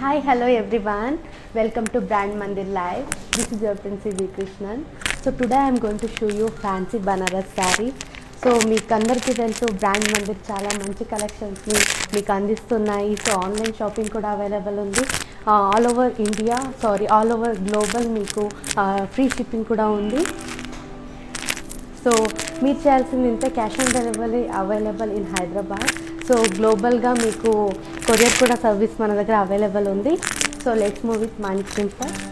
Hi, hello everyone. Welcome to Brand Mandir Live. This is your Prince V. Krishnan. So today I am going to show you fancy Banaras sarees. So మీకు అందరికీ తెలుసు brand Mandir చాలా మంచి కలెక్షన్స్ని మీకు అందిస్తున్నాయి. So online shopping కూడా available ఉంది. All over India all over global మీకు ఫ్రీ షిప్పింగ్ కూడా ఉంది. సో మీరు చేయాల్సింది ఇంతే, cash on delivery available in Hyderabad. So గ్లోబల్గా మీకు కొరియర్ కూడా సర్వీస్ మన దగ్గర అవైలబుల్ ఉంది. సో లెట్స్ మూవ్ విత్ మానిక్షన్ ఫస్ట్.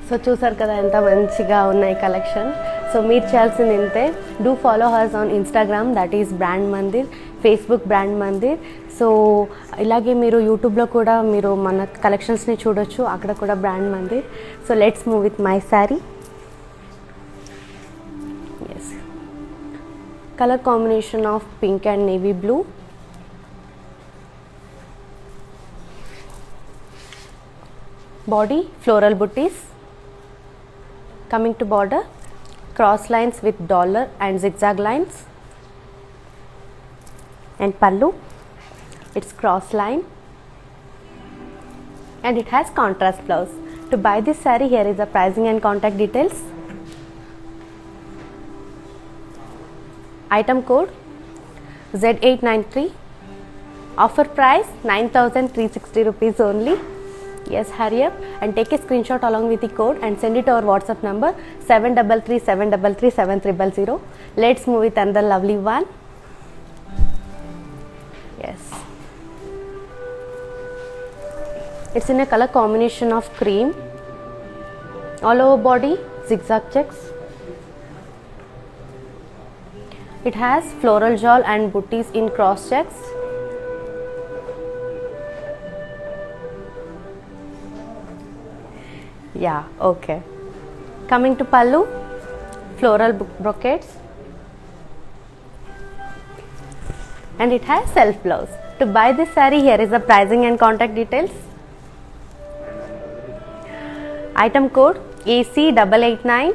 సో చూసారు కదా ఎంత మంచిగా ఉన్నాయి కలెక్షన్. సో మీరు చేయాల్సింది ఇంతే, do follow hurts on Instagram, that is brand Mandir, Facebook brand Mandir. So ఇలాగే మీరు యూట్యూబ్లో కూడా మీరు మన కలెక్షన్స్ని చూడొచ్చు, అక్కడ కూడా brand Mandir. So let's move with my sari. Yes, colour combination of pink and navy blue. Body floral booties. Coming to border, cross lines with dollar and zigzag lines. And pallu, it's cross line and it has contrast blouse. To buy this saree, here is the pricing and contact details. Item code Z893. Offer price 9,360 rupees only. Yes, hurry up and take a screenshot along with the code and send it to our WhatsApp number 7337337300. Let's move with another lovely one. Yes, it's in a color combination of cream. All over body zigzag checks. It has floral jewel and booties in cross checks. Yeah, okay. Coming to pallu, floral brocades and it has self blouse. To buy this saree, here is the pricing and contact details. Item code AC889.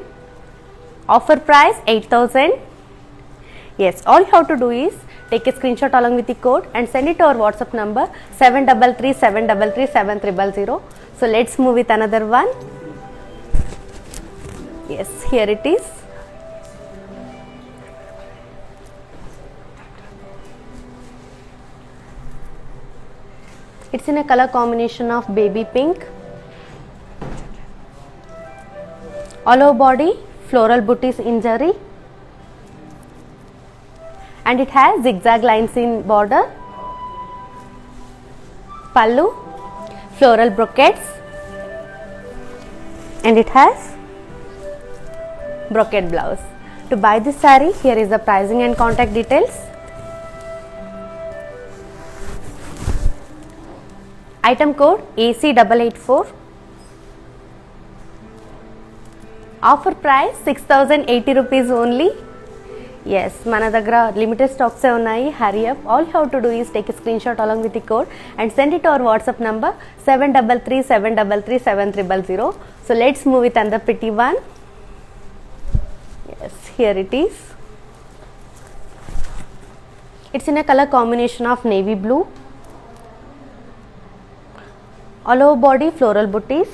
Offer price 8,000. Yes, all you have to do is take a screenshot along with the code and send it to our WhatsApp number 7337337300. So let's move with another one. Yes, here it is. It's in a color combination of baby pink. All over body floral booties in zari and it has zigzag lines in border. Pallu, floral brocades and it has brocade blouse. To buy this saree, here is the pricing and contact details. Item code AC884. Offer price 6080 rupees only. Yes, మన దగ్గర limited స్టాక్సే ఉన్నాయి. Hurry up. All you have to do is take a screenshot along with the code and send it our WhatsApp number 7337337300. So let's move with another pretty one. Yes, here it is. It's in a color combination of navy blue. All over body floral booties.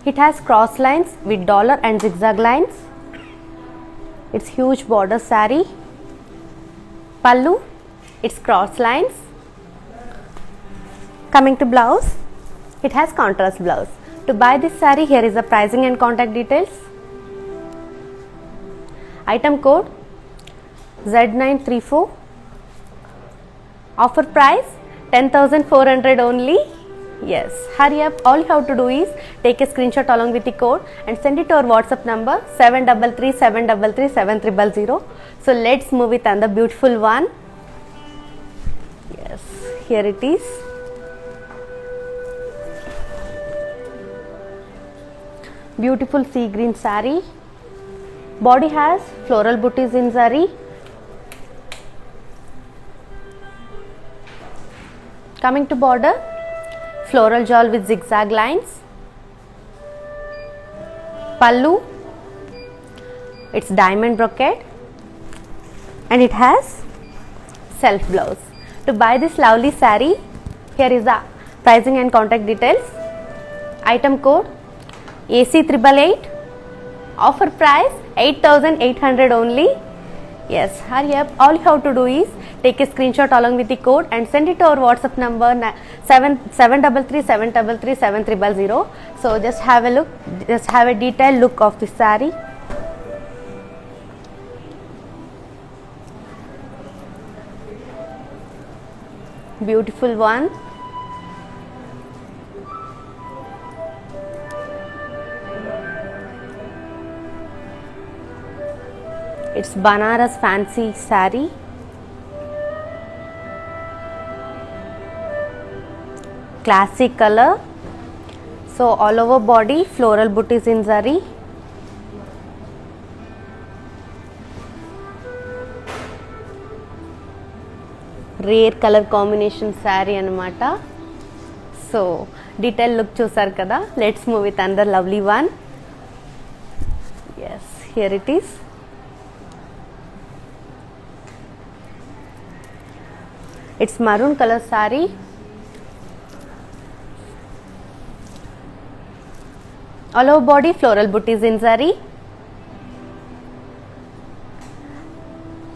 It has cross lines with dollar and zigzag lines. It's huge border saree. Pallu, it's cross lines. Coming to blouse, it has contrast blouse. To buy this saree, here is the pricing and contact details. Item code Z934. Offer price 10,400 only. Yes, hurry up. All you have to do is take a screenshot along with the code and send it to our WhatsApp number 7337337300. So let's move with another beautiful one. Yes, here it is. Beautiful sea green saree. Body has floral booties in zari. Coming to border, floral jewel with zigzag lines. Pallu, it's diamond brocade and it has self blouse. To buy this lovely saree, here is the pricing and contact details. Item code AC888. Offer price 8,800 only. Yes, hurry up. All you have to do is take a screenshot along with the code and send it to our WhatsApp number 7337337300. So just have a look, just have a detailed look of this saree. Beautiful one. It's Banaras fancy saree. Classic color. So all over body floral booties in zari. Rare color combination saree anamata. So detail look chusar kada. Let's move with another lovely one. Yes, here it is. It's maroon color saree. All over body floral booties in zari.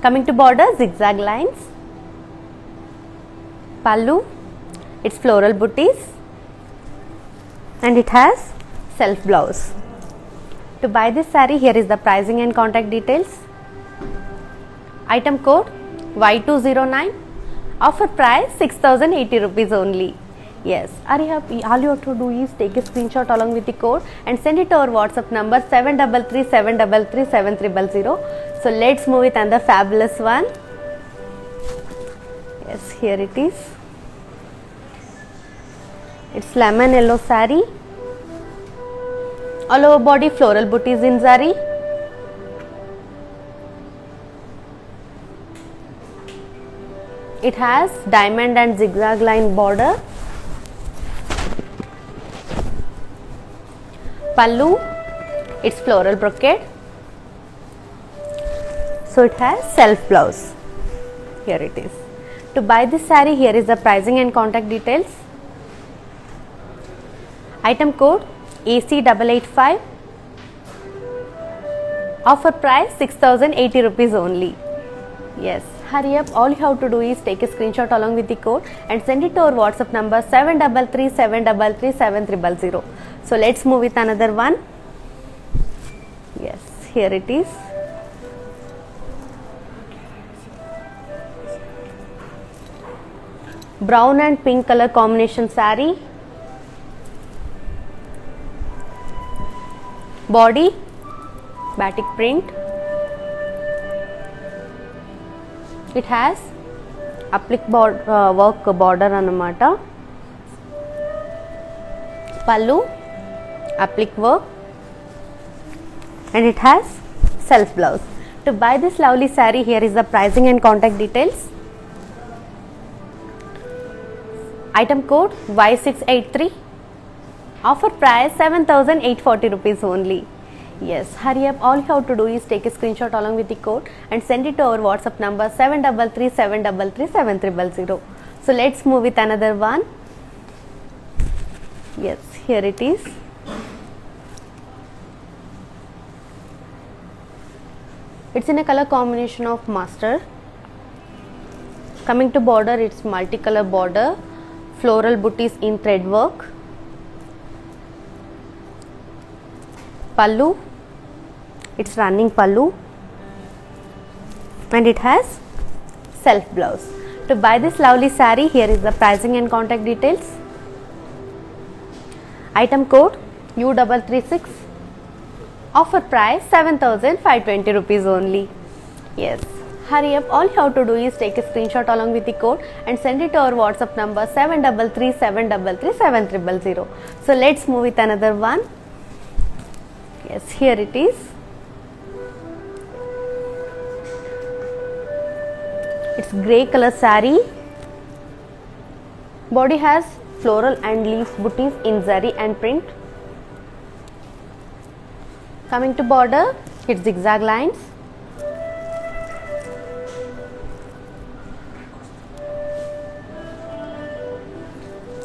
Coming to border, zigzag lines. Pallu, it's floral booties and it has self blouse. To buy this saree, here is the pricing and contact details. Item code Y209. Offer price 6,080 rupees only. Yes, hurry up. All you have to do is take a screenshot along with the code and send it to our WhatsApp number 7337337300. So let's move with another fabulous one. Yes, here it is. It's lemon yellow saree. All over body floral booties in zari. It has diamond and zigzag line border. Pallu, it's floral brocade. So it has self blouse. Here it is. To buy this saree, here is the pricing and contact details. Item code AC885. Offer price 6,080 rupees only. Yes, hurry up. All you have to do is take a screenshot along with the code and send it to our WhatsApp number 7337337300. So let's move with another one. Yes, here it is. Brown and pink color combination saree. Body batik print. It has applique work border anamata. Pallu, applique work, and it has self blouse. To buy this lovely saree, here is the pricing and contact details. Item code Y683. Offer price 7,840 rupees only. Yes, hurry up. All you have to do is take a screenshot along with the code and send it to our WhatsApp number 733-733-7300. So let's move with another one. Yes, here it is. It's in a color combination of mustard. Coming to border, it's multicolor border, floral booties in thread work. Pallu, it's running pallu, and it has self blouse. To buy this lovely saree, here is the pricing and contact details. Item code U336. Offer price 7,520 rupees only. Yes, hurry up. All you have to do is take a screenshot along with the code and send it to our WhatsApp number 733-733-7300. So let's move with another one. Yes, here it is. It's grey color saree. Body has floral and leaves booties in zari and print. Coming to border, it's zigzag lines.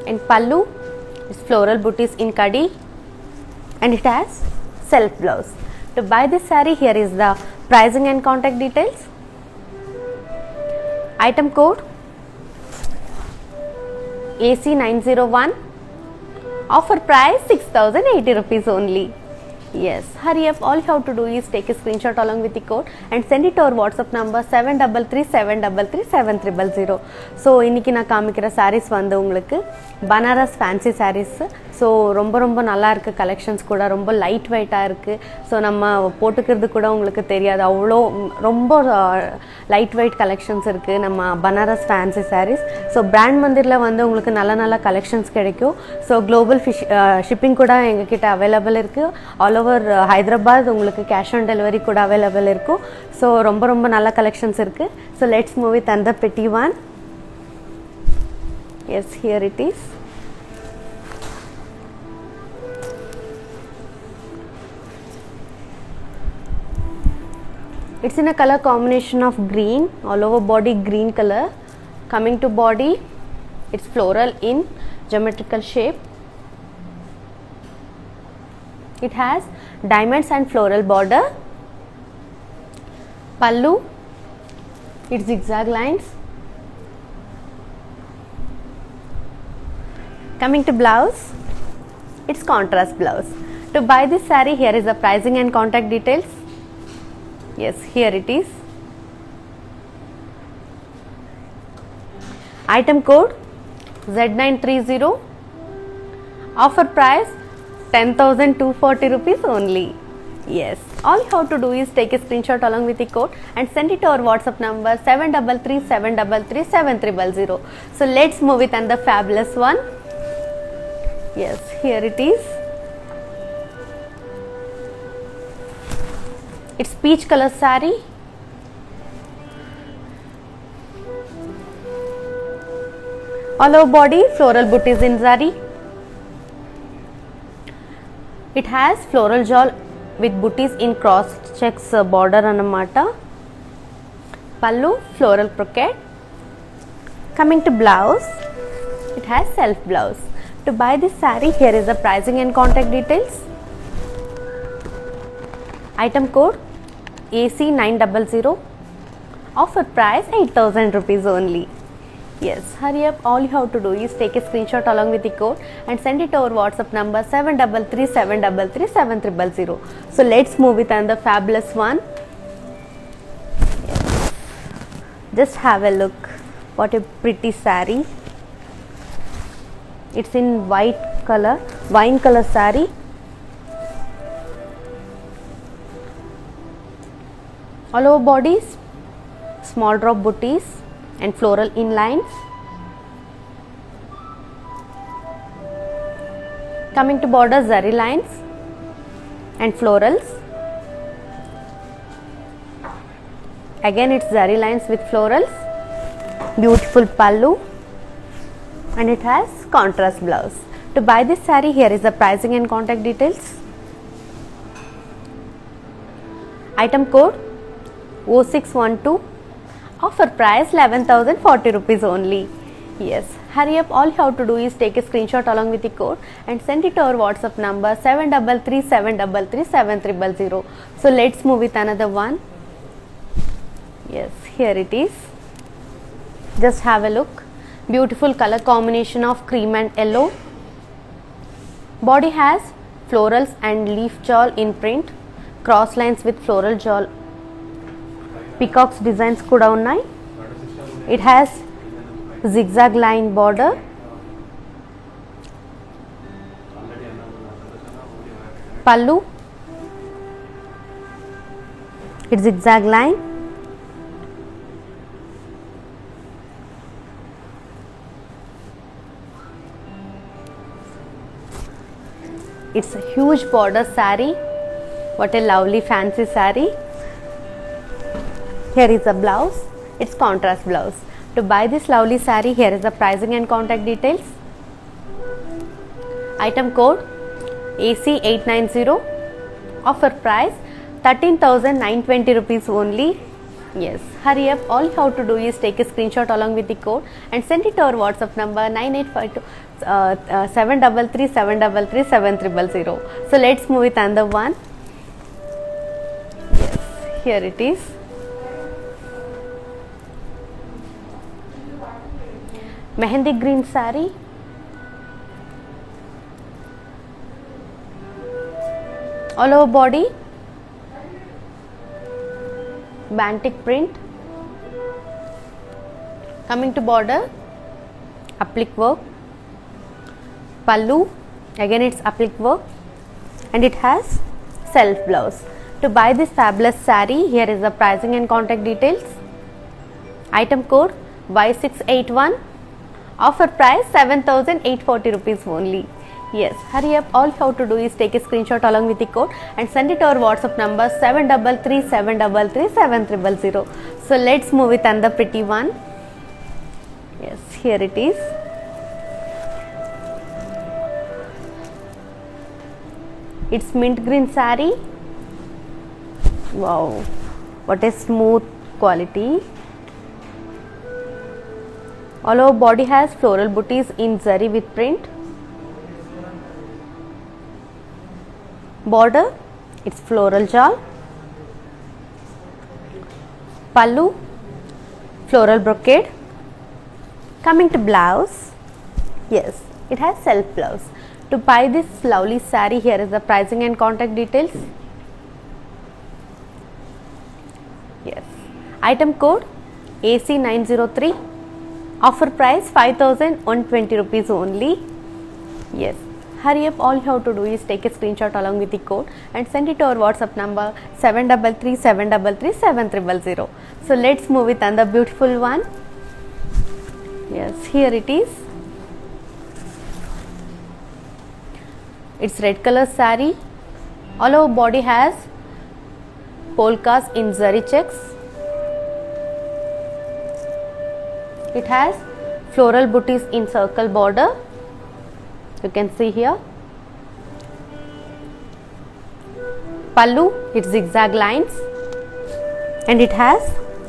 And pallu, it's floral booties in kadi, and it has self blouse. To buy this saree, here is the pricing and contact details. Item code AC901. Offer price 6,080 rupees only. Yes, hurry up. All you have to do is take a screenshot along with the code and send it to our WhatsApp number 733-733-7300. So இன்னைக்கு நான் காமிக்கிற sarees வந்து உங்களுக்கு Banaras fancy sarees. So ரொம்ப நல்லா இருக்குது. Collections கூட ரொம்ப லைட் வெயிட்டாக இருக்குது. ஸோ நம்ம போட்டுக்கிறது கூட உங்களுக்கு தெரியாது, அவ்வளோ ரொம்ப லைட் வெயிட் கலெக்ஷன்ஸ் இருக்குது நம்ம Banaras fancy sarees. So brand மந்திரில் வந்து உங்களுக்கு நல்ல கலெக்ஷன்ஸ் கிடைக்கும். ஸோ குளோபல் ஷிப்பிங் கூட எங்ககிட்ட அவைலபிள் இருக்குது. ஆல் ஓவர் ஹைதராபாத் உங்களுக்கு கேஷ் ஆன் டெலிவரி கூட அவைலபிள் இருக்கும். ஸோ ரொம்ப நல்ல கலெக்ஷன்ஸ் இருக்குது. So let's move with and the pretty one. Yes, here it is. It's in a color combination of green, all over body green color. Coming to body, it's floral in geometrical shape. It has diamonds and floral border. Pallu, it's zigzag lines. Coming to blouse, it's contrast blouse. To buy this saree, here is the pricing and contact details. Yes, here it is. Item code Z930. Offer price 10,240 rupees only. Yes, all you have to do is take a screenshot along with the code and send it to our WhatsApp number 733-733-7300. So let's move with another fabulous one. Yes, here it is. It's peach color saree. All over body floral booties in zari. It has floral jewel with booties in cross checks border anamata. Pallu, floral brocade. Coming to blouse, it has self blouse. To buy this saree, here is the pricing and contact details. Item code AC900. Offer price 8,000 rupees only. Yes, hurry up. All you have to do is take a screenshot along with the code and send it to our WhatsApp number 733-733-7300. So let's move with another fabulous one. Yes. Just have a look. What a pretty saree. It's in white color, wine color saree. All over bodies, small drop booties and floral inlines. Coming to border, zari lines and florals. Again it's zari lines with florals. Beautiful pallu, and it has contrast blouse. To buy this saree, here is the pricing and contact details. Item code O612. Offer price 11,040 rupees only. Yes, hurry up. All you have to do is take a screenshot along with the code and send it to our WhatsApp number 733-733-7300. So let's move with another one. Yes, here it is. Just have a look. Beautiful color combination of cream and yellow. Body has florals and leaf shawl in print. Cross lines with floral shawl. Peacocks designs kuda unnai. It has zigzag line border. Pallu. It's zigzag line. It's a huge border saree. What a lovely fancy saree. Here is the blouse. It's contrast blouse. To buy this lovely saree, here is the pricing and contact details. Item code AC890. Offer price 13,920 rupees only. Yes, hurry up. All you have to do is take a screenshot along with the code and send it to our WhatsApp number 9852-733-733-7300. So let's move with another one. Yes, here it is. Mehendi green saree. All over body. Bantic print. Coming to border, applique work. Pallu, again it's applique work, and it has self blouse. To buy this fabulous saree, here is the pricing and contact details. Item code Y681. Offer price 7,840 rupees only. Yes, hurry up. All you have to do is take a screenshot along with the code and send it to our WhatsApp number 733-733-7300. So let's move with another pretty one. Yes, here it is. It's mint green saree. Wow, what a smooth quality. All over body has floral booties in zari with print. Border, it's floral shawl. Pallu, floral brocade. Coming to blouse, yes, it has self blouse. To buy this lovely saree, here is the pricing and contact details. Yes, item code AC903. Offer price 5,120 rupees only. Yes, hurry up. All you have to do is take a screenshot along with the code and send it to our WhatsApp number 733-733-7300. So let's move with another beautiful one. Yes, here it is. It's red color saree. All over body has polkas in zari checks. It has floral booties in circle border. You can see here. Pallu, it's zigzag lines, and it has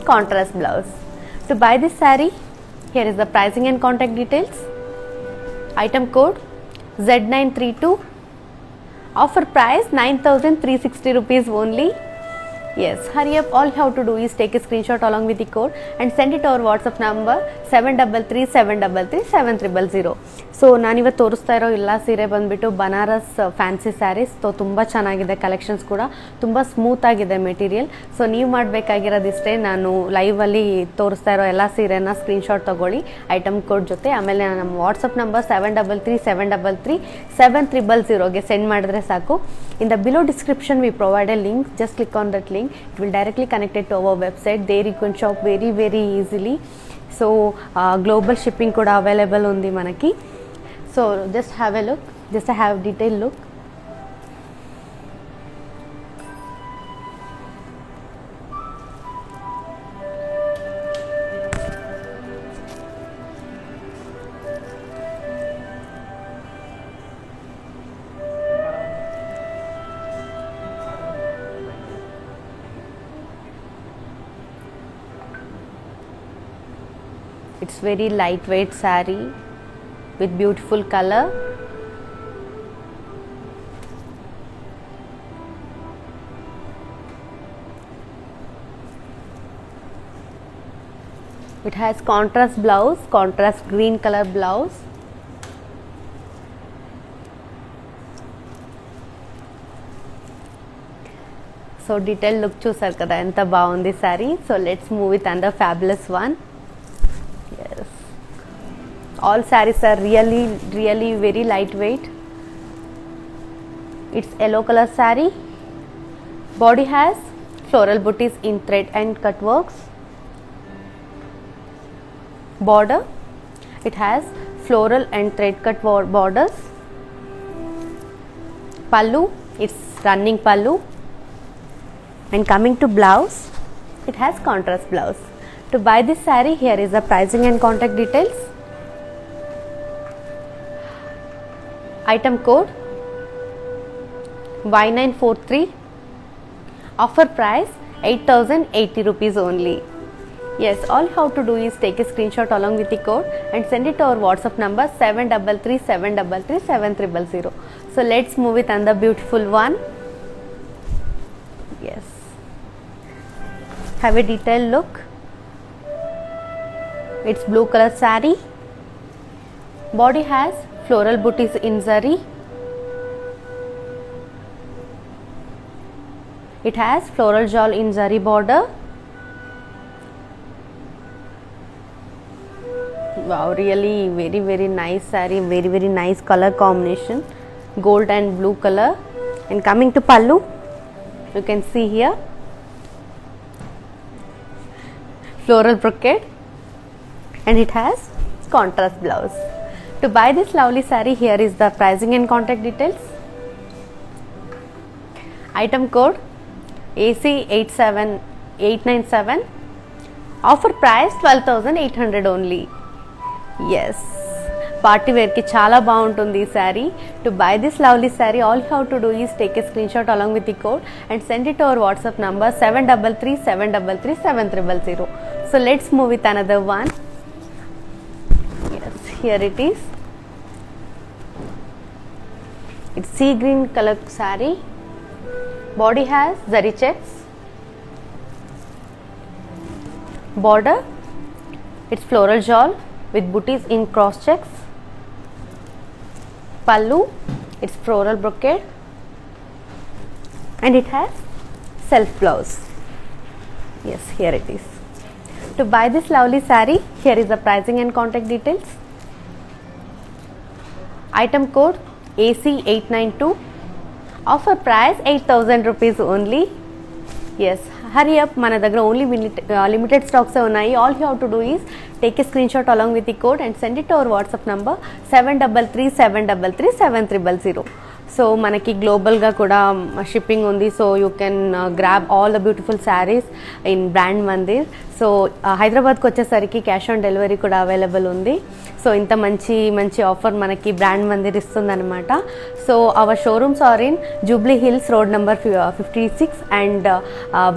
contrast blouse. To buy this saree, here is the pricing and contact details. Item code Z932. Offer price 9,360 rupees only. Yes, hurry up. All you have to do is take a screenshot along with the code and send it to our WhatsApp number 733-733-7300. So ನಾನಿವತ್ತು ತೋರಿಸ್ತಾ ಇರೋ ಎಲ್ಲ ಸೀರೆ ಬಂದುಬಿಟ್ಟು Banaras fancy saris. So ತುಂಬ ಚೆನ್ನಾಗಿದೆ, collections ಕೂಡ ತುಂಬ ಸ್ಮೂತಾಗಿದೆ ಮೆಟೀರಿಯಲ್. ಸೊ ನೀವು ಮಾಡಬೇಕಾಗಿರೋದಿಷ್ಟೇ, ನಾನು ಲೈವಲ್ಲಿ ತೋರಿಸ್ತಾ ಇರೋ ಎಲ್ಲ ಸೀರೆನ ಸ್ಕ್ರೀನ್ಶಾಟ್ ತೊಗೊಳ್ಳಿ ಐಟಮ್ ಕೋಡ್ ಜೊತೆ. ಆಮೇಲೆ ನಮ್ಮ ವಾಟ್ಸಪ್ ನಂಬರ್ 733-733-7300ಗೆ ಸೆಂಡ್ ಮಾಡಿದ್ರೆ ಸಾಕು. In the below description we provide A link. Just click on that link. It will directly connected to our website. There you can shop very easily. So global shipping kuda available undi manaki. So just have a look. Just I have detailed look. It's very lightweight saree with beautiful color. It has contrast blouse, contrast green color blouse. So detailed look చూసారు కదా ఎంత బాగుంది saree. So let's move with another fabulous one. Yes, all sarees are really very lightweight. It's yellow color saree. Body has floral booties in thread and cut works. Border, it has floral and thread cut borders. Pallu, it's running pallu. And coming to blouse, it has contrast blouse. To buy this saree, here is the pricing and contact details. Item code Y943. Offer price 8,080 rupees only. Yes, all you have to do is take a screenshot along with the code and send it to our WhatsApp number 733-733-7300. So let's move with another beautiful one. Yes, have a detailed look. It's blue color saree. Body has floral booties in zari. It has floral jewel in zari border. Wow, really very nice saree, very nice color combination, gold and blue color. And coming to pallu, you can see here floral brocade, and it has contrast blouse. To buy this lovely saree, here is the pricing and contact details. Item code AC87897. Offer price 12,800 only. Yes, party wear ki chala baaguntundi ee saree. To buy this lovely saree, all you have to do is take a screenshot along with the code and send it to our WhatsApp number 733-733-7300. So let's move with another one. Yes, here it is. It's sea green color saree. Body has zari checks. Border, it's floral jewel with booties in cross checks. Pallu, it's floral brocade, and it has self blouse. Yes, here it is. To buy this lovely saree, here is the pricing and contact details. Item code AC892. Offer price 8,000 rupees only. Yes, hurry up, mana daggara only limited stocks unnai. All you have to do is take a screenshot along with the code and send it to our WhatsApp number 733-733-7300. So manaki global ga kuda shipping undi, so you can grab all the beautiful sarees in Brand Mandir. So Hyderabad ku vachesariki cash on delivery kuda available undi. So inta manchi offer manaki Brand Mandir istundi anamata. So our showrooms are in Jubilee Hills road number 56 and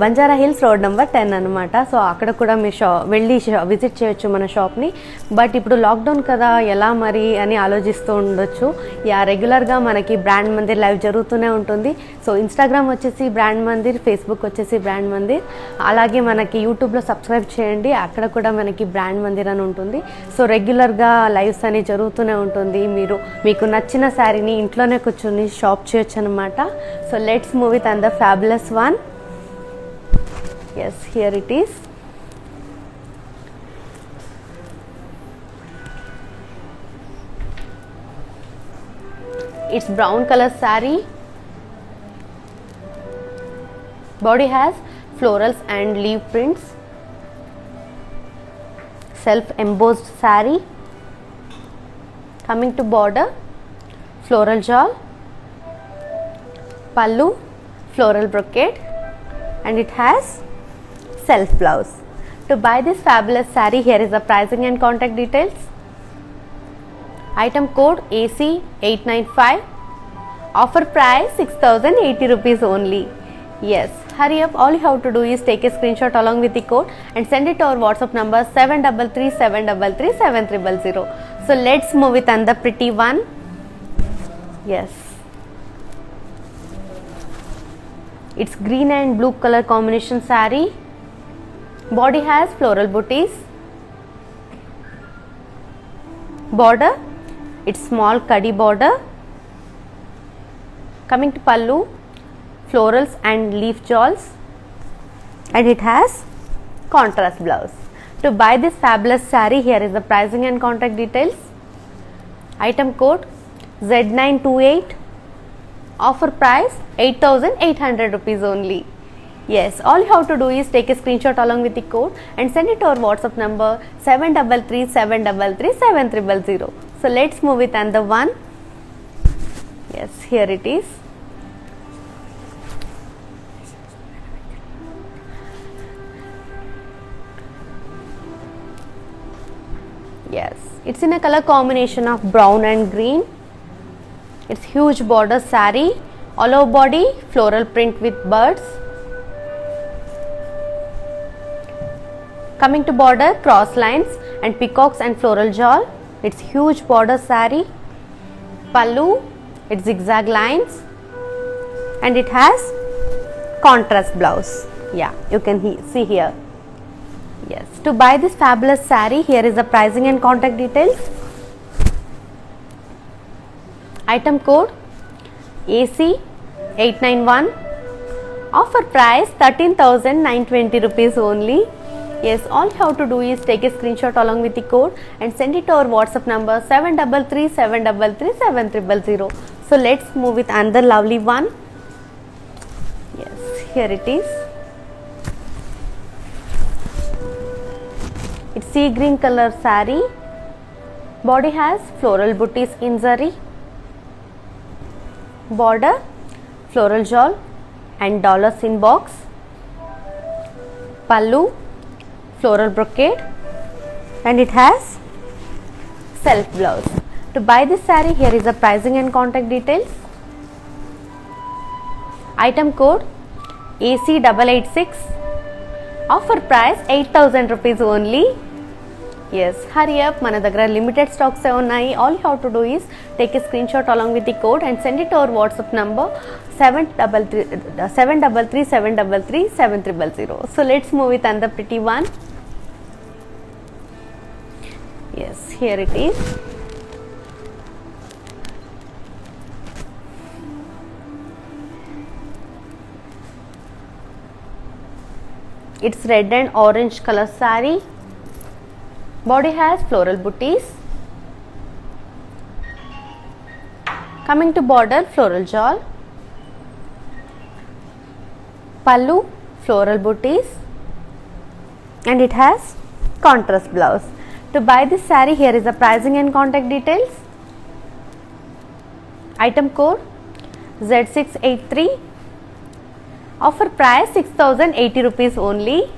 Banjara Hills road number 10 anamata. So akkada kuda mee velli visit cheyochu mana shop ni. But ippudu lockdown kada ela mari ani alochistu undochu. Ya regular ga manaki Brand Mandir live జరుగుతూనే ఉంటుంది. So Instagram వచ్చేసి brand Mandir, Facebook వచ్చేసి brand Mandir, అలాగే మనకి యూట్యూబ్లో subscribe చేయండి, అక్కడ కూడా మనకి బ్రాండ్ మందిర్ అని ఉంటుంది. సో రెగ్యులర్గా లైవ్స్ అని జరుగుతూనే ఉంటుంది. మీకు నచ్చిన శారీని ఇంట్లోనే కూర్చొని షాప్ చేయొచ్చు అనమాట. So let's move with and the fabulous one. Yes, here it is. It's brown color saree. Body has florals and leaf prints. Self embossed saree. Coming to border, floral shawl, pallu, floral brocade, and it has self blouse. To buy this fabulous saree, here is the pricing and contact details. Item code AC895. Offer price 6080 rupees only. Yes, hurry up. All you have to do is take a screenshot along with the code and send it to our WhatsApp number 733-733-7300. So let's move with another pretty one. Yes, it's green and blue color combination saree. Body has floral booties. Border, it's small kadi border. Coming to pallu, florals and leaf jewels, and it has contrast blouse. To buy this fabulous saree, here is the pricing and contact details. Item code Z928. Offer price 8800 rupees only. Yes, all you have to do is take a screenshot along with the code and send it to our WhatsApp number 733-733-7300. So let's move with another one. Yes, here it is. Yes, it's in a color combination of brown and green. It's huge border saree, all over body floral print with birds. Coming to border, cross lines and peacocks and floral jewel. It's huge border saree. Pallu, it's zigzag lines, and it has contrast blouse. Yeah, you can see here. Yes, to buy this fabulous saree, here is the pricing and contact details. Item code AC891. Offer price 13,920 rupees only. Yes, all you have to do is take a screenshot along with the code and send it to our WhatsApp number 733-733-7300. So let's move with another lovely one. Yes, here it is. It's sea green color saree. Body has floral booties in zari. Border, floral jewel and dollars in box. Pallu, floral brocade, and it has self blouse. To buy this saree, here is the pricing and contact details. Item code AC886. Offer price 8,000 rupees only. Yes, hurry up, mana daggara limited stocks unnai. All you have to do is take a screenshot along with the code and send it to our WhatsApp number 733-733-7300. So let's move with another pretty one. Yes, here it is. It's red and orange color saree. Body has floral booties. Coming to border, floral jewel. Pallu, floral booties, and it has contrast blouse. To buy this saree, here is the pricing and contact details. Item code Z683. Offer price 6,080 rupees only.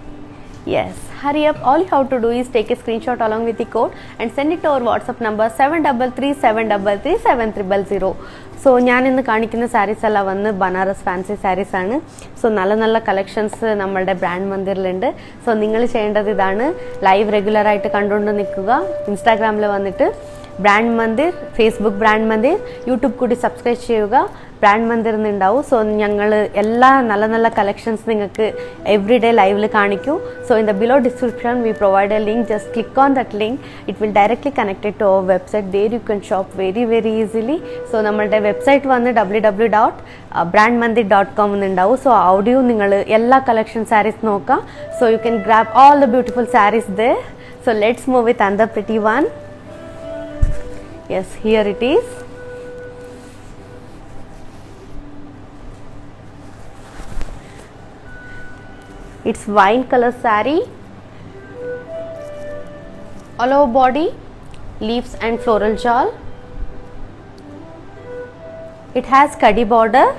Yes, hurry up. All you have to do is take a screenshot along with the code and send it to our WhatsApp number 733-733-7300. So ഞാൻ ഇന്ന് കാണിക്കുന്ന സാരീസ് എല്ലാം വന്ന് Banaras fancy saris ആണ്. So നല്ല നല്ല collections നമ്മളുടെ brand മന്ദിറിലുണ്ട്. So നിങ്ങൾ ചെയ്യേണ്ടത് ഇതാണ്, ലൈവ് റെഗുലർ ആയിട്ട് കണ്ടുകൊണ്ട് നിൽക്കുക. ഇൻസ്റ്റാഗ്രാമിൽ വന്നിട്ട് brand Mandir, Facebook brand Mandir, YouTube കൂടി സബ്സ്ക്രൈബ് ചെയ്യുക. ബ്രാൻഡ് മന്ദിർ എന്നുണ്ടാവും. സോ ഞങ്ങൾ എല്ലാ നല്ല നല്ല കളക്ഷൻസ് നിങ്ങൾക്ക് എവറി ഡേ ലൈവിൽ കാണിക്കും. So in the below description we provide a link. Just click on that link. It will directly connected to our website. There you can shop very very easily. So നമ്മളുടെ website വന്ന് www.brandmandir.com എന്നുണ്ടാവും. So അവിടെയും നിങ്ങൾ എല്ലാ collection saris നോക്കാം. So you can grab all the beautiful saris there. So let's move with another pretty one. Yes, here it is. It's wine color saree, all over body leaves and floral jewel. It has kadi border,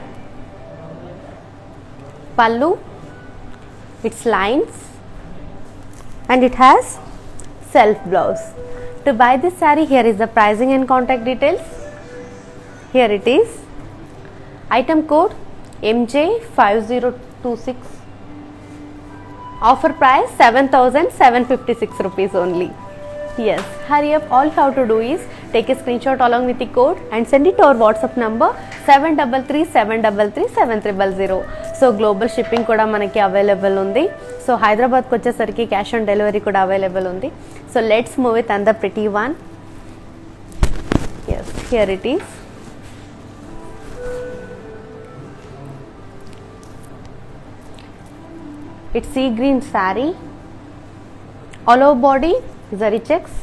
pallu, its lines, and it has self blouse. To buy this saree, here is the pricing and contact details. Here it is. Item code MJ5026. Offer price 7,756 rupees only. Yes, hurry up. All you have to do is take a screenshot along with the code and send it to our WhatsApp number 733-733-7300. So global shipping కూడా మనకి available ఉంది. So హైదరాబాద్కి వచ్చేసరికి cash on delivery కూడా available ఉంది. So let's move with and the pretty one. Yes, here it is. It's sea green saree, all over body zari checks.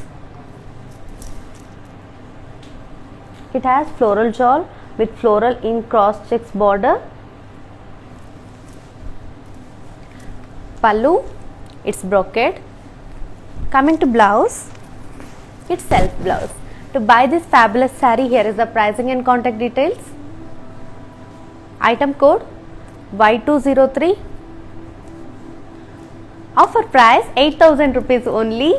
It has floral shawl with floral in cross checks border. Pallu, it's brocade. Coming to blouse, it's self blouse. To buy this fabulous saree, here is the pricing and contact details. Item code Y203. Offer price 8,000 rupees only.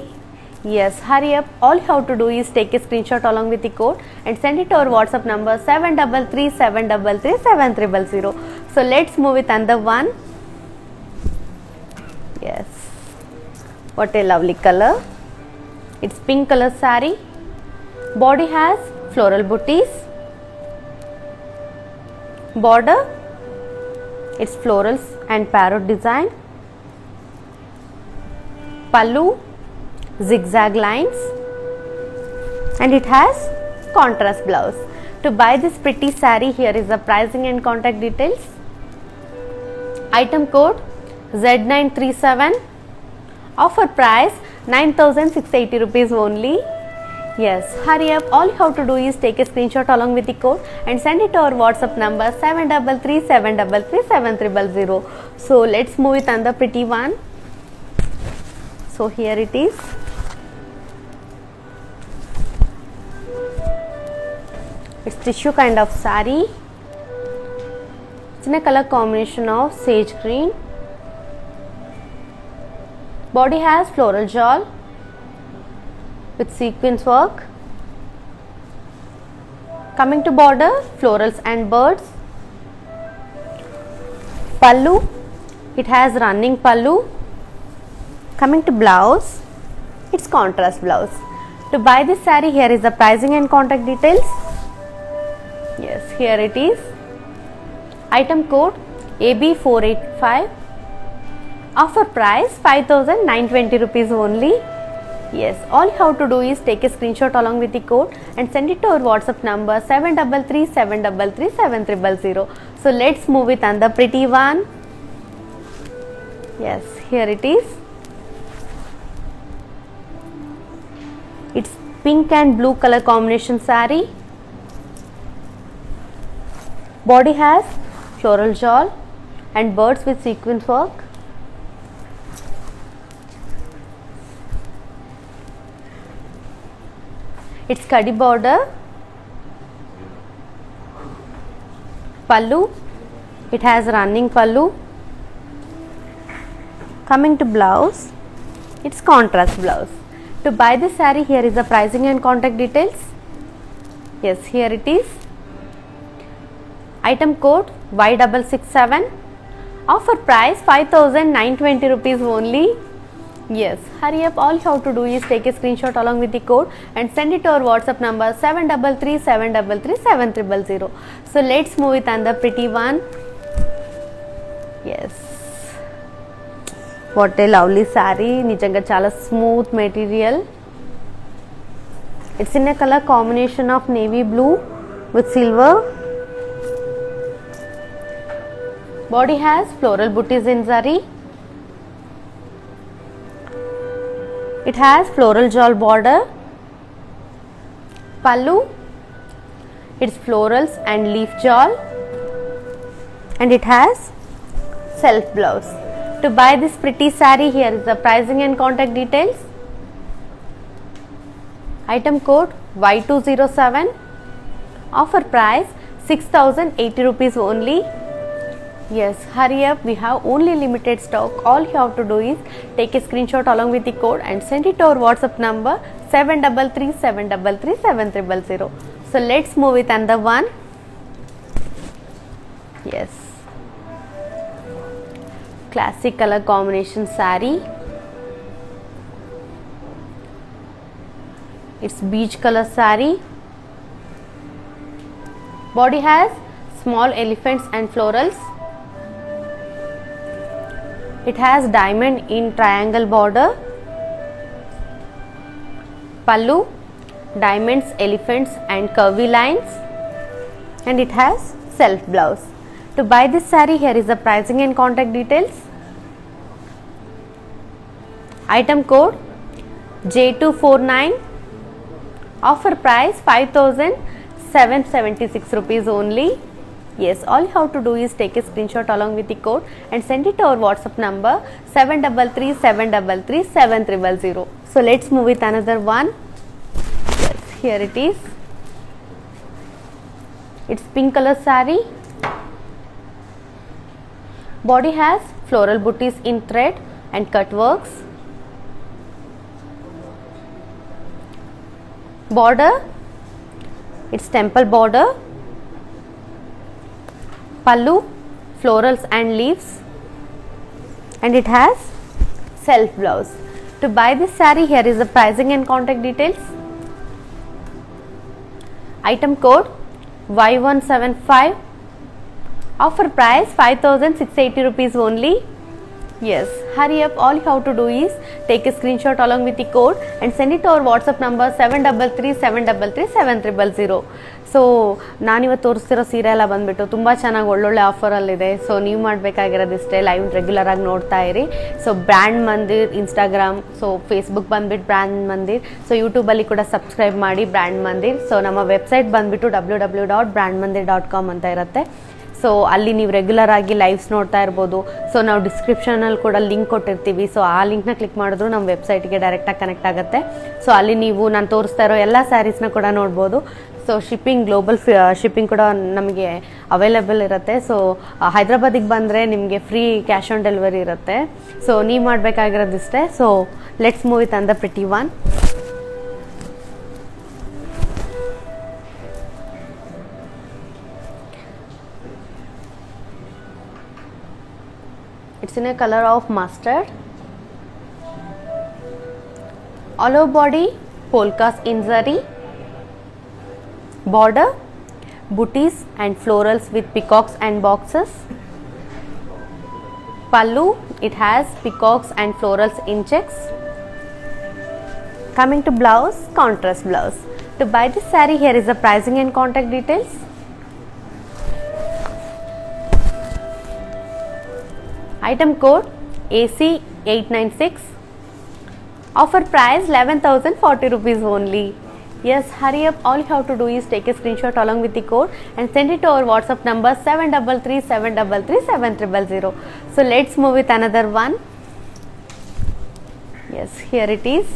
Yes, hurry up. All you have to do is take a screenshot along with the code and send it to our WhatsApp number 733-733-7300. So let's move with another one. Yes, what a lovely color. It's pink color saree. Body has floral booties. Border, it's florals and parrot design. Pallu, zigzag lines, and it has contrast blouse. To buy this pretty saree, here is the pricing and contact details. Item code Z937. Offer price 9,680 rupees only. Yes, hurry up. All you have to do is take a screenshot along with the code and send it to our WhatsApp number 733-733-7300. So let's move with another pretty one. So here it is. It's tissue kind of saree. It's in a color combination of sage green. Body has floral shawl with sequins work. Coming to border, florals and birds. Pallu, it has running pallu. Coming to blouse, it's contrast blouse. To buy this saree, here is the pricing and contact details. Yes, here it is. Item code AB485. Offer price 5,920 rupees only. Yes, all you have to do is take a screenshot along with the code and send it to our WhatsApp number 733-733-7300. So let's move with another pretty one. Yes, here it is. It's pink and blue color combination saree. Body has floral shawl and birds with sequins work. It's kadi border. Pallu, it has running pallu. Coming to blouse, it's contrast blouse. To buy this saree, here is the pricing and contact details. Yes, here it is. Item code Y667. Offer price 5,920 rupees only. Yes, hurry up. All you have to do is take a screenshot along with the code and send it to our WhatsApp number 733-733-7300. So let's move with another pretty one. Yes, what a lovely saree. నిజంగా చాలా smooth material. It's in a color combination of navy blue with silver. Body has floral booties in zari. It has floral shawl border. Pallu, it's florals and leaf shawl, and it has self blouse. To buy this pretty saree, here is the pricing and contact details. Item code Y207. Offer price 6,080 rupees only. Yes, hurry up, we have only limited stock. All you have to do is take a screenshot along with the code and send it to our WhatsApp number 733-733-7000. So let's move with another one. Yes, classic color combination saree. It's beige color saree. Body has small elephants and florals. It has diamond in triangle border. Pallu, diamonds, elephants and curvy lines. And it has self blouse. To buy this saree, here is the pricing and contact details. Item code J249. Offer price 5,776 rupees only. Yes, all you have to do is take a screenshot along with the code and send it to our WhatsApp number 733-733-7000. So let's move with another one. Yes, here it is. It's pink color saree. Body has floral booties in thread and cut works. Border, it's temple border. Pallu, florals and leaves, and it has self blouse. To buy this saree, here is the pricing and contact details. Item code Y175. Offer price 5,680 rupees only. Yes, hurry up, all you have to do is take a screenshot along with the code and send it to our WhatsApp number 733-733-7000. So ನಾನಿವತ್ತು ತೋರಿಸ್ತಿರೋ ಸೀರೆ ಎಲ್ಲ ಬಂದುಬಿಟ್ಟು ತುಂಬ ಚೆನ್ನಾಗಿ ಒಳ್ಳೊಳ್ಳೆ ಆಫರಲ್ಲಿದೆ. So ನೀವು ಮಾಡಬೇಕಾಗಿರೋದಿಷ್ಟೇ, live regular ಆಗಿ ನೋಡ್ತಾ ಇರಿ. ಸೊ ಬ್ರ್ಯಾಂಡ್ ಮಂದಿರ್ ಇನ್ಸ್ಟಾಗ್ರಾಮ್, ಸೊ ಫೇಸ್ಬುಕ್ ಬಂದುಬಿಟ್ಟು ಬ್ರ್ಯಾಂಡ್ ಮಂದಿರ್, ಸೊ ಯೂಟ್ಯೂಬಲ್ಲಿ ಕೂಡ ಸಬ್ಸ್ಕ್ರೈಬ್ ಮಾಡಿ ಬ್ರ್ಯಾಂಡ್ ಮಂದಿರ್. ಸೊ ನಮ್ಮ ವೆಬ್ಸೈಟ್ ಬಂದುಬಿಟ್ಟು www.brandmandir.com ಅಂತ ಇರುತ್ತೆ. ಸೊ ಅಲ್ಲಿ ನೀವು ರೆಗ್ಯುಲರ್ ಆಗಿ ಲೈವ್ಸ್ ನೋಡ್ತಾ ಇರ್ಬೋದು. ಸೊ ನಾವು ಡಿಸ್ಕ್ರಿಪ್ಷನಲ್ಲಿ ಕೂಡ ಲಿಂಕ್ ಕೊಟ್ಟಿರ್ತೀವಿ. ಸೊ ಆ ಲಿಂಕ್ನ ಕ್ಲಿಕ್ ಮಾಡಿದ್ರು ನಮ್ಮ ವೆಬ್ಸೈಟ್ಗೆ ಡೈರೆಕ್ಟಾಗಿ ಕನೆಕ್ಟ್ ಆಗುತ್ತೆ. ಸೊ ಅಲ್ಲಿ ನೀವು ನಾನು ತೋರಿಸ್ತಾ ಇರೋ ಎಲ್ಲ ಸ್ಯಾರೀಸ್ನ ಕೂಡ ನೋಡ್ಬೋದು. ಸೊ ಶಿಪ್ಪಿಂಗ್, ಗ್ಲೋಬಲ್ ಶಿಪ್ಪಿಂಗ್ ಕೂಡ ನಮಗೆ ಅವೈಲೇಬಲ್ ಇರುತ್ತೆ. ಸೊ ಹೈದ್ರಾಬಾದಿಗೆ ಬಂದರೆ ನಿಮಗೆ ಫ್ರೀ ಕ್ಯಾಶ್ ಆನ್ ಡೆಲಿವರಿ ಇರುತ್ತೆ. ಸೊ ನೀವು ಮಾಡಬೇಕಾಗಿರೋದಿಷ್ಟೇ. ಸೊ ಲೆಟ್ಸ್ ಮೂವ್ ವಿತ್ ಅಂದ pretty one. It's in a color of mustard. All over body polkas in zari. Border booties and florals with peacocks and boxes. Pallu, it has peacocks and florals in checks. Coming to blouse, contrast blouse. To buy this saree, here is the pricing and contact details. Item code AC896. Offer price 11,040 rupees only. Yes, hurry up, all you have to do is take a screenshot along with the code and send it to our WhatsApp number 733-733-7000. So let's move with another one. Yes, here it is.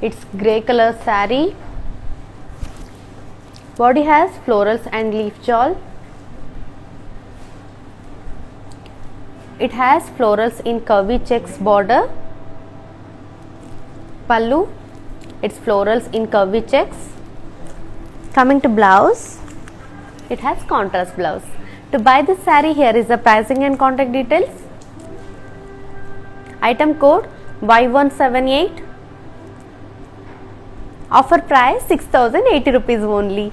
It's grey color saree. Body has florals and leaf shawl. It has florals in curvy checks border. Pallu, it's florals in curvy checks. Coming to blouse, it has contrast blouse. To buy this saree, here is the pricing and contact details. Item code Y178. Offer price 6,080 rupees only.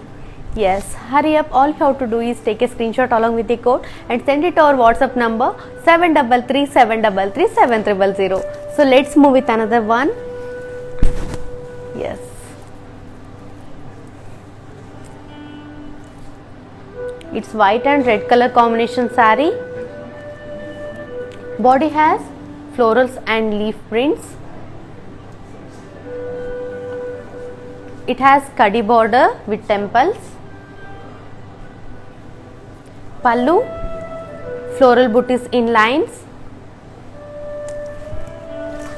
Yes, hurry up, all you have to do is take a screenshot along with the code and send it to our WhatsApp number 733-733-7000. So let's move with another one. Yes, it's white and red color combination saree. Body has florals and leaf prints. It has kadi border with temples. Pallu, floral booties in lines.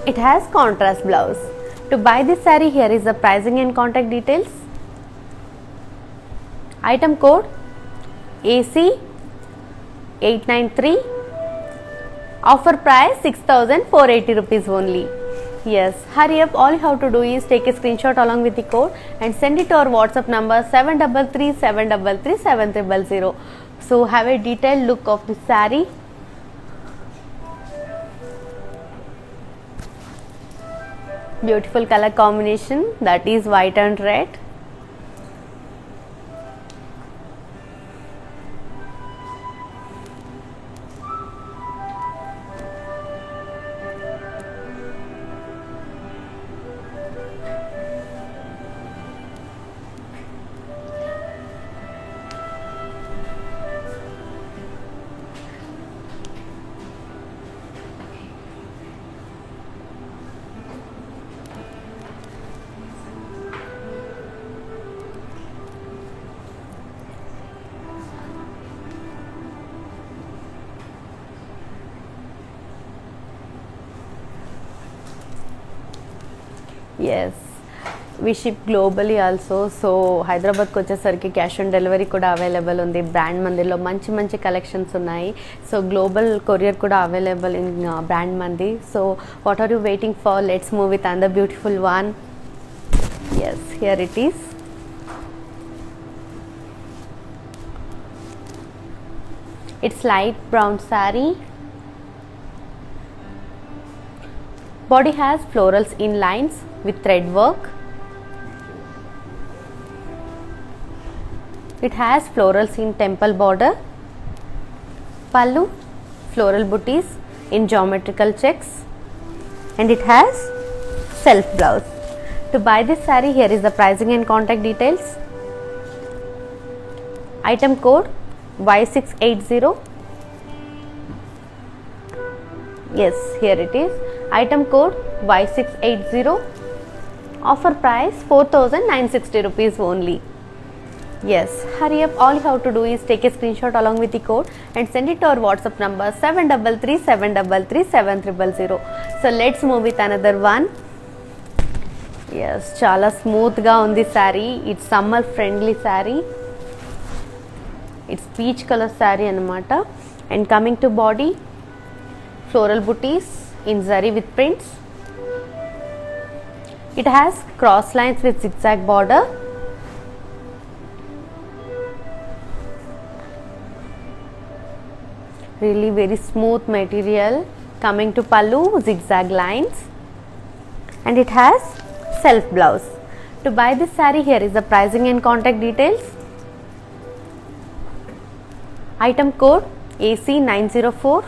It has contrast blouse. To buy this saree, here is the pricing and contact details. Item code AC 893. Offer price 6,480 rupees only. Yes, hurry up. All you have to do is take a screenshot along with the code and send it to our WhatsApp number 733-733-7000. So have a detailed look of the saree. Beautiful color combination, that is white and red. Yes, we ship globally also. So హైదరాబాద్కి వచ్చేసరికి cash on delivery కూడా available ఉంది. Brand మందిర్లో మంచి మంచి collections ఉన్నాయి. So global courier కూడా available in brand Mandir. So what are you waiting for? Let's move with another beautiful one. Yes, here it is. It's light brown saree. Body has florals in lines with thread work. It has florals in temple border. Pallu, floral booties in geometrical checks, and it has self blouse. To buy this saree, here is the pricing and contact details. Item code Y680. Yes, here it is. Item code Y680. Offer price 4,960 rupees only. Yes, hurry up. All you have to do is take a screenshot along with the code and send it to our WhatsApp number 733-733-7000. So let's move with another one. Yes, chala smooth ga undi saree. It's summer friendly saree. It's peach color saree anamata. And coming to body, floral booties in zari with prints. It has cross lines with zigzag border. Really very smooth material. Coming to pallu, zigzag lines, and it has self blouse. To buy this saree, here is the pricing and contact details. Item code AC904.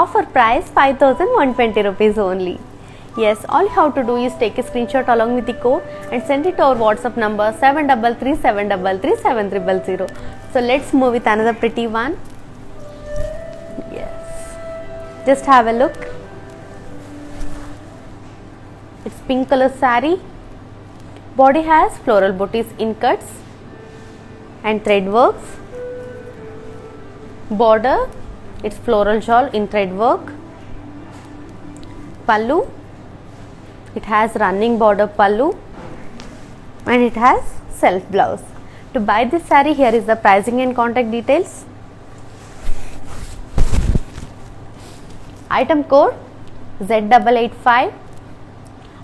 Offer price 5,120 rupees only. Yes, all you have to do is take a screenshot along with the code and send it to our WhatsApp number 733-733-7000. So let's move with another pretty one. Yes, just have a look. It's pink color saree. Body has floral booties in cuts and thread works. Border, it's floral shawl in thread work. Pallu, it has running border pallu, and it has self blouse. To buy this saree, here is the pricing and contact details. Item code Z885.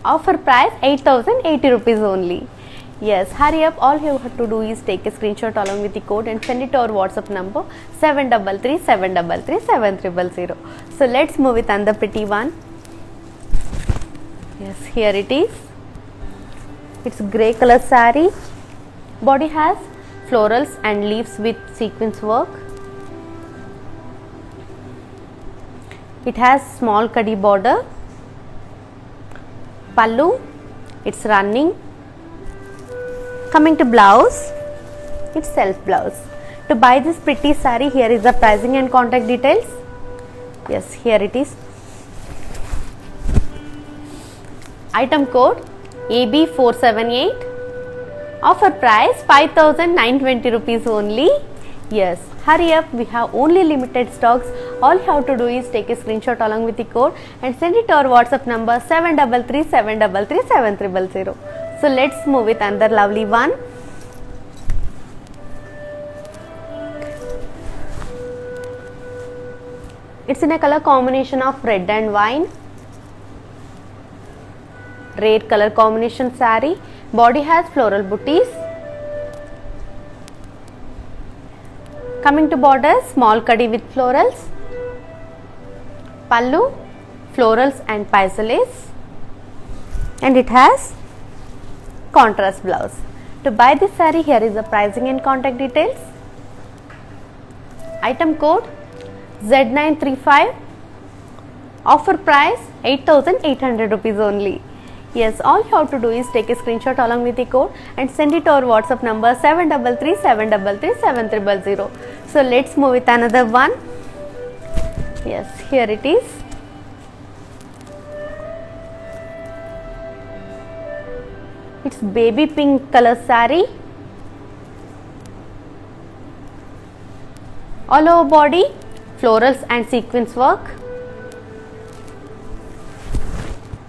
Offer price 8,080 rupees only. Yes, hurry up. All you have to do is take a screenshot along with the code and send it to our WhatsApp number 733-733-7000. So let's move with another pretty one. Yes, here it is. It's grey color saree. Body has florals and leaves with sequins work. It has small kadi border. Pallu, it's running. Coming to blouse, it's self blouse. To buy this pretty saree, here is the pricing and contact details. Yes, here it is. Item code AB478. Offer price 5,920 rupees only. Yes, hurry up, we have only limited stocks. All you have to do is take a screenshot along with the code and send it to our WhatsApp number 7337337300. So let's move with another lovely one. It's in a color combination of red and wine. Rare color combination saree. Body has floral booties. Coming to borders, small kadi with florals. Pallu, florals and paisales. And it has contrast blouse. To buy this saree, here is the pricing and contact details. Item code Z935. Offer price 8,800 rupees only. Yes, all you have to do is take a screenshot along with the code and send it to our WhatsApp number 7337337300. So let's move with another one. Yes, here it is. It's baby pink color saree. All over body, florals and sequins work.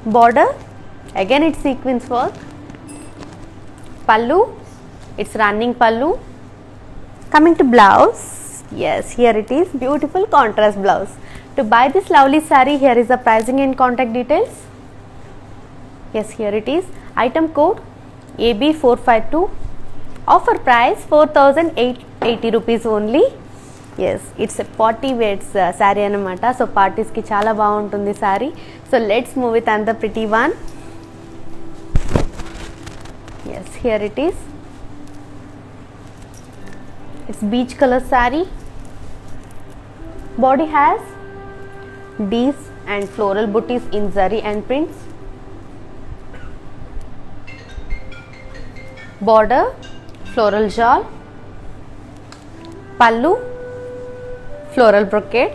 Border, again it's sequins work. Pallu, it's running pallu. Coming to blouse, yes, here it is, beautiful contrast blouse. To buy this lovely saree, here is the pricing and contact details. Yes, here it is. Item code AB452. Offer price 4,880 rupees only. Yes, it's a party wear saree anamata. So parties ki chala baaguntundi saree. So let's move with another pretty one. Yes, here it is. It's beach color saree. Body has D's and floral booties in zari and prints. Border, floral shawl. Pallu, floral brocade.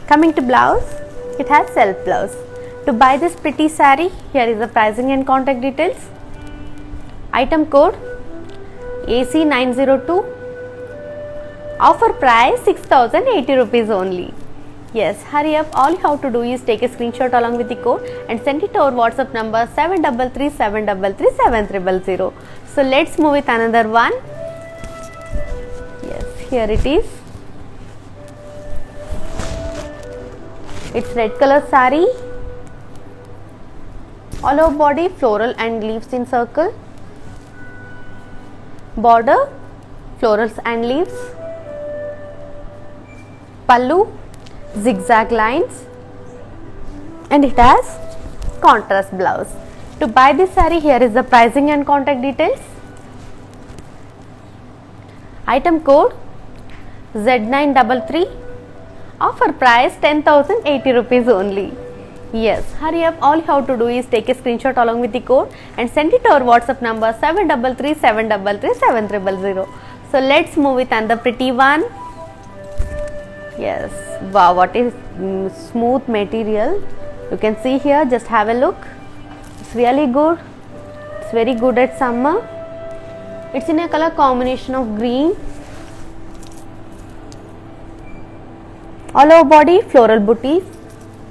Coming to blouse, it has self blouse. To buy this pretty saree, here is the pricing and contact details. Item code AC902. Offer price 6,080 rupees only. Yes, hurry up, all you have to do is take a screenshot along with the code and send it to our WhatsApp number 7337337300. So let's move with another one. Yes, here it is. It's red color saree. All over body, floral and leaves in circle. Border, florals and leaves. Pallu, zigzag lines, and it has contrast blouse. To buy this saree, here is the pricing and contact details. Item code Z933. Offer price 10,080 rupees only. Yes, hurry up, all you have to do is take a screenshot along with the code and send it to our WhatsApp number 7337337300. So let's move with another pretty one. Yes, wow, what is smooth material. You can see here, just have a look. It's really good. It's very good at summer. It's in a color combination of green. All over body, floral booties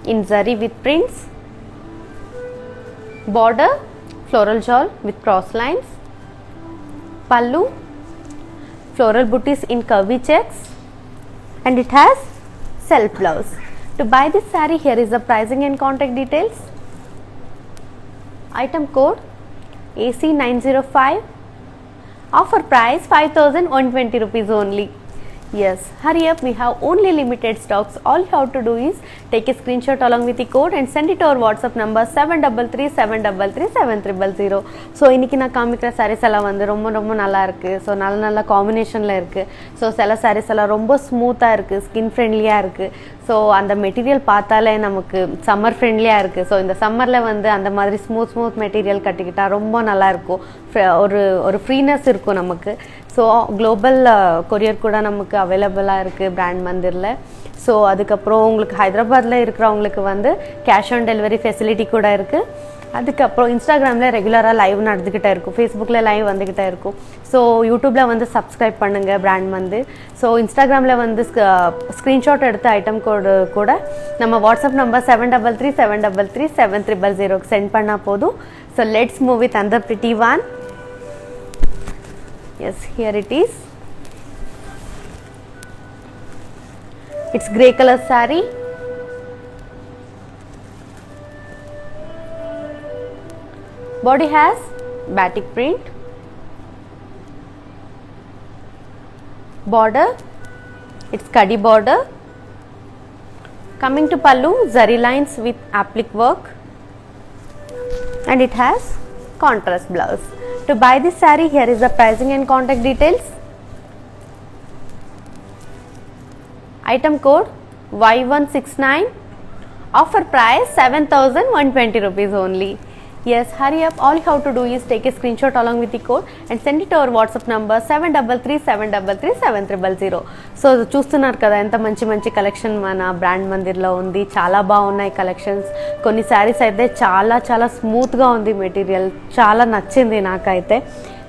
in zari with prints. Border, floral shawl with cross lines. Pallu, floral booties in curvy checks, and it has self blouse. To buy this saree, here is the pricing and contact details. Item code AC905. Offer price 5,120 rupees only. Yes, hurry up, we have only limited stocks. All you have to do is take a screenshot along with the code and send it to our WhatsApp number 7337337300. So இன்னைக்கு நான் காமிக்கிற sarees எல்லாம் வந்து ரொம்ப நல்லா இருக்கு. So நல்ல காம்பினேஷனில் இருக்கு. ஸோ சில sarees எல்லாம் ரொம்ப ஸ்மூத்தாக இருக்கு, ஸ்கின் ஃப்ரெண்ட்லியாக இருக்கு. ஸோ அந்த மெட்டீரியல் பார்த்தாலே நமக்கு சம்மர் ஃப்ரெண்ட்லியாக இருக்குது. ஸோ இந்த சம்மரில் வந்து அந்த மாதிரி ஸ்மூத் மெட்டீரியல் கட்டிக்கிட்டால் ரொம்ப நல்லாயிருக்கும். ஒரு ஃப்ரீனஸ் இருக்கும் நமக்கு. ஸோ குளோபல் கொரியர் கூட நமக்கு அவைலபிளாக இருக்குது பிராண்ட் மந்திரில். ஸோ அதுக்கப்புறம் உங்களுக்கு ஹைதராபாத்தில் இருக்கிறவங்களுக்கு வந்து கேஷ் ஆன் டெலிவரி ஃபெசிலிட்டி கூட இருக்குது. அதுக்கப்புறம் இன்ஸ்டாகிராமில் ரெகுலராக லைவ் நடந்துக்கிட்டே இருக்கும், ஃபேஸ்புக்கில் லைவ் வந்துக்கிட்டே இருக்கும். ஸோ யூடியூப்பில் வந்து சப்ஸ்கிரைப் பண்ணுங்கள் பிராண்ட் மந்திர். ஸோ இன்ஸ்டாகிராமில் வந்து ஸ்க்ரீன்ஷாட் எடுத்து ஐட்டம் கோடு கூட நம்ம வாட்ஸ்அப் நம்பர் 7337337300 சென்ட் பண்ணால் போதும். So let's move with and the pretty one. Yes, here it is. It's grey color saree. Body has batik print. Border, it's kadi border. Coming to pallu, zari lines with applique work, and it has contrast blouse. To buy this saree, here is the pricing and contact details. Item code Y169. Offer price 7,120 rupees only. Yes, hurry up. All you have to do is take a screenshot along with the code and send it to our WhatsApp number 7337337300. So చూస్తున్నారు కదా ఎంత మంచి మంచి collection మన brand మందిర్లో ఉంది. చాలా బాగున్నాయి collections. కొన్ని శారీస్ అయితే చాలా చాలా స్మూత్గా ఉంది, మెటీరియల్ చాలా నచ్చింది నాకైతే.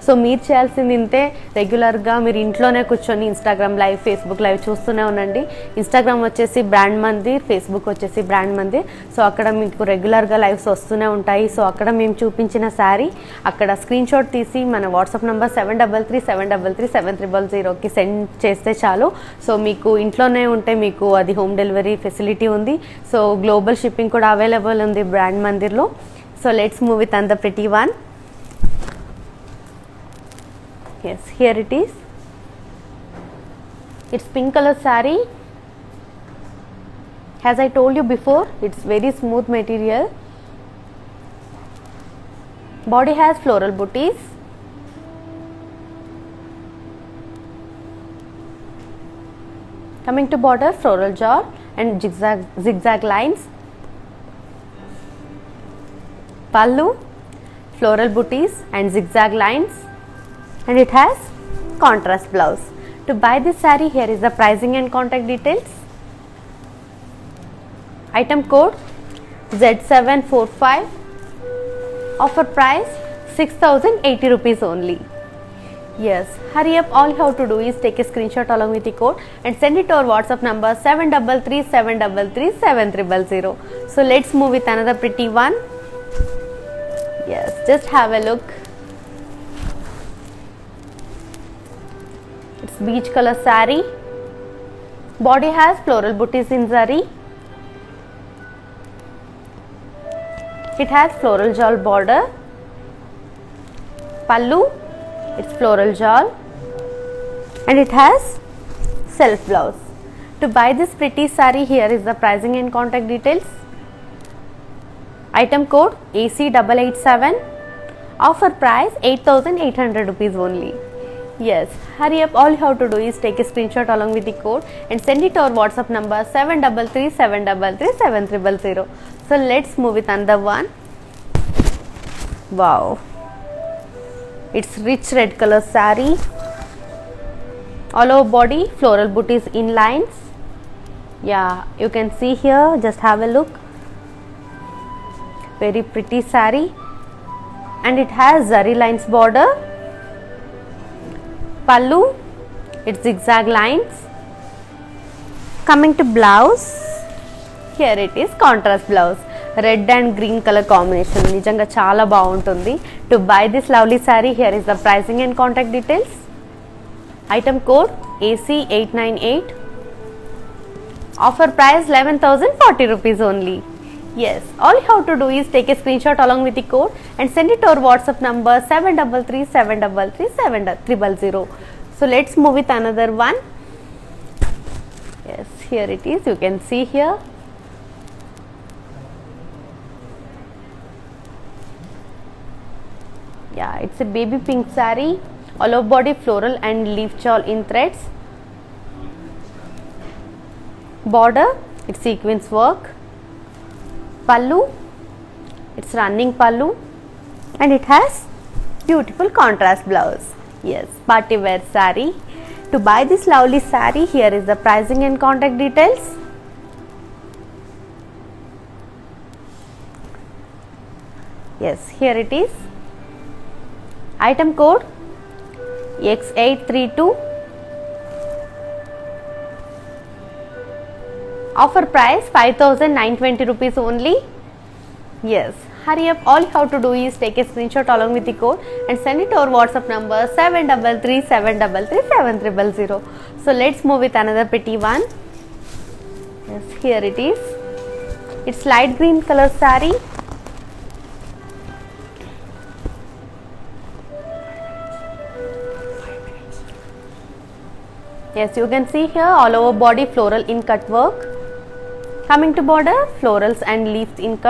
సో మీరు చేయాల్సింది ఇంతే, రెగ్యులర్గా మీరు ఇంట్లోనే కూర్చొని ఇన్స్టాగ్రామ్ లైవ్, ఫేస్బుక్ లైవ్ చూస్తూనే ఉండండి. ఇన్స్టాగ్రామ్ వచ్చేసి బ్రాండ్ మందిర్, ఫేస్బుక్ వచ్చేసి బ్రాండ్ మందిర్. సో అక్కడ మీకు రెగ్యులర్గా లైవ్స్ వస్తూనే ఉంటాయి. సో అక్కడ మేము చూపించిన శారీ అక్కడ స్క్రీన్షాట్ తీసి మన వాట్సాప్ నెంబర్ 7337337300కి సెండ్ చేస్తే చాలు. సో మీకు ఇంట్లోనే ఉంటే మీకు అది హోమ్ డెలివరీ ఫెసిలిటీ ఉంది. సో గ్లోబల్ షిప్పింగ్ కూడా అవైలబుల్ ఉంది బ్రాండ్ మందిర్లో. సో లెట్స్ మూవ్ విత్ అంద pretty one. Yes, here it is. It's pink color saree. As I told you before, it's very smooth material. Body has floral booties. Coming to border, floral jar and zigzag lines. Pallu, floral booties and zigzag lines. And it has contrast blouse. To buy this saree, here is the pricing and contact details. Item code Z745. Offer price 6,080 rupees only. Yes, hurry up. All you have to do is take a screenshot along with the code and send it to our WhatsApp number 7337337300. So let's move with another pretty one. Yes, just have a look. It's beach color saree. Body has floral booties in zari. It has floral jal border. Pallu, it's floral jal, and it has self blouse. To buy this pretty saree, here is the pricing and contact details. Item code AC887. Offer price 8,800 rupees only. Yes, hurry up. All you have to do is take a screenshot along with the code and send it to our WhatsApp number 7337337300. So let's move with another one. Wow, it's rich red color saree. All over body, floral booties in lines. Yeah, you can see here, just have a look. Very pretty saree, and it has zari lines border. Pallu, it's zigzag lines. Coming to blouse, here it is, contrast blouse, red and green color combination. Nijanga chala baaguntundi. To buy this lovely saree, here is the pricing and contact details. Item code AC898. Offer price 11,040 rupees only. Yes, all you have to do is take a screenshot along with the code and send it to our WhatsApp number 7337337300. So let's move with another one. Yes, here it is. You can see here. Yeah, it's a baby pink saree. All over body, floral and leaf shawl in threads. Border, it's sequins work. Pallu, it's running pallu, and it has beautiful contrast blouse. Yes, party wear saree. To buy this lovely saree, here is the pricing and contact details. Yes, here it is. Item code X832. Offer price 5,920 rupees only. Yes, hurry up. All you have to do is take a screenshot along with the code and send it to our WhatsApp number 733-733-7000. So let's move with another pretty one. Yes, here it is. It's light green color saree. Yes, you can see here all over body floral in cut work. Coming to border, florals and leaves in cut.